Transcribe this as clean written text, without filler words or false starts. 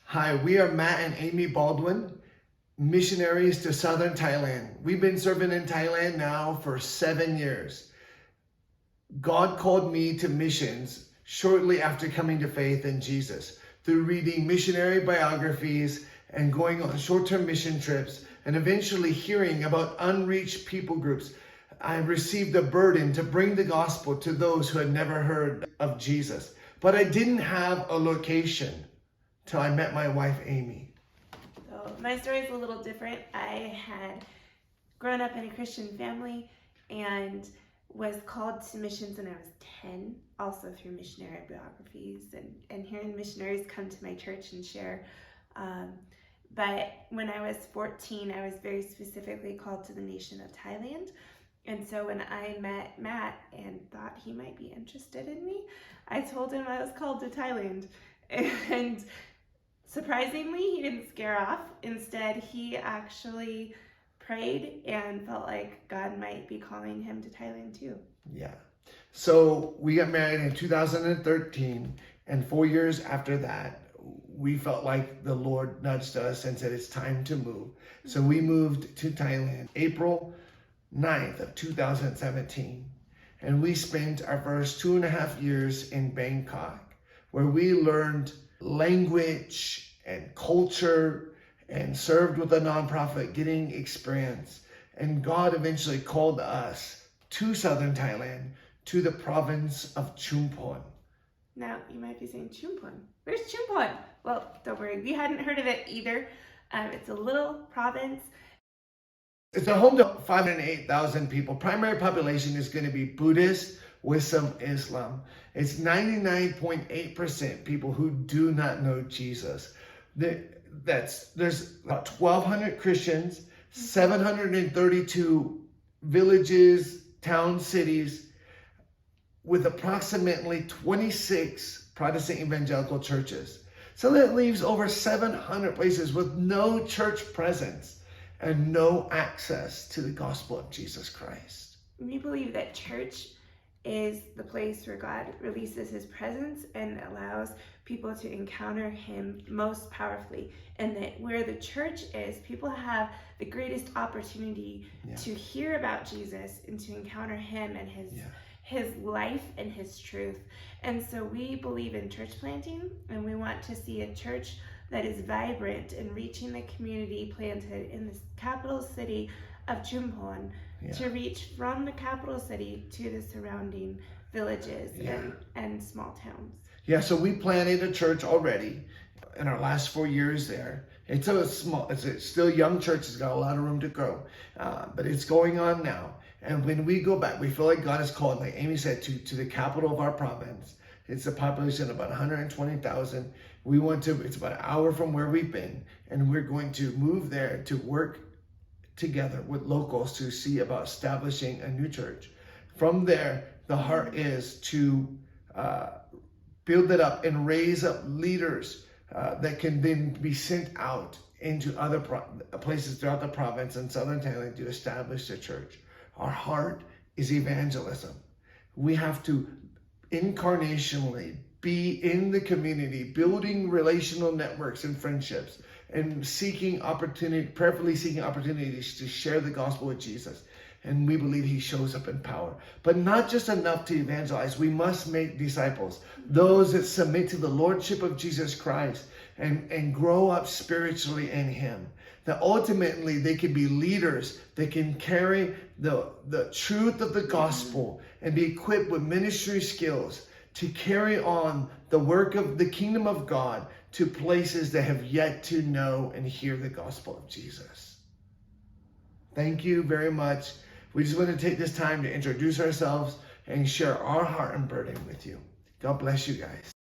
Hi, we are Matt and Amy Baldwin, missionaries to Southern Thailand. We've been serving in Thailand now for 7 years. God called me to missions shortly after coming to faith in Jesus through reading missionary biographies and going on short-term mission trips and eventually hearing about unreached people groups. I received a burden to bring the gospel to those who had never heard of Jesus. But I didn't have a location till I met my wife, Amy. So my story is a little different. I had grown up in a Christian family and was called to missions when I was 10, also through missionary biographies and hearing missionaries come to my church and share. But when I was 14, I was very specifically called to the nation of Thailand. And so when I met Matt and thought he might be interested in me, I told him I was called to Thailand. And surprisingly, he didn't scare off. Instead, he actually prayed and felt like God might be calling him to Thailand too. Yeah. So we got married in 2013, and 4 years after that, we felt like the Lord nudged us and said it's time to move. So we moved to Thailand April 9th of 2017, and we spent our first 2.5 years in Bangkok, where we learned language and culture and served with a nonprofit, getting experience. And God eventually called us to Southern Thailand, to the province of Chumphon. Now, you might be saying, Chumphon? Where's Chumphon? Well, don't worry, we hadn't heard of it either. It's a little province. It's a home to 508,000 people. Primary population is going to be Buddhist with some Islam. It's 99.8% people who do not know Jesus. There's about 1,200 Christians, 732 villages, towns, cities, with approximately 26 Protestant evangelical churches. So that leaves over 700 places with no church presence and no access to the gospel of Jesus Christ. We believe that church is the place where God releases his presence and allows people to encounter him most powerfully, and that where the church is, people have the greatest opportunity to hear about Jesus and to encounter him and his life and his truth. And so we believe in church planting, and we want to see a church that is vibrant and reaching the community planted in the capital city of Chumphon, to reach from the capital city to the surrounding villages and small towns. Yeah, so we planted a church already in our last 4 years there. It's a still young church. It's got a lot of room to grow, but it's going on now. And when we go back, we feel like God is calling, like Amy said, to the capital of our province. It's a population of about 120,000. It's about an hour from where we've been, and we're going to move there to work together with locals to see about establishing a new church. From there, the heart is to build it up and raise up leaders that can then be sent out into other places throughout the province in Southern Thailand to establish the church. Our heart is evangelism. We have to incarnationally be in the community, building relational networks and friendships, and prayerfully seeking opportunities to share the gospel with Jesus. And we believe he shows up in power. But not just enough to evangelize, we must make disciples, those that submit to the lordship of Jesus Christ and grow up spiritually in him. That ultimately they can be leaders that can carry the truth of the gospel and be equipped with ministry skills to carry on the work of the kingdom of God to places that have yet to know and hear the gospel of Jesus. Thank you very much. We just want to take this time to introduce ourselves and share our heart and burden with you. God bless you guys.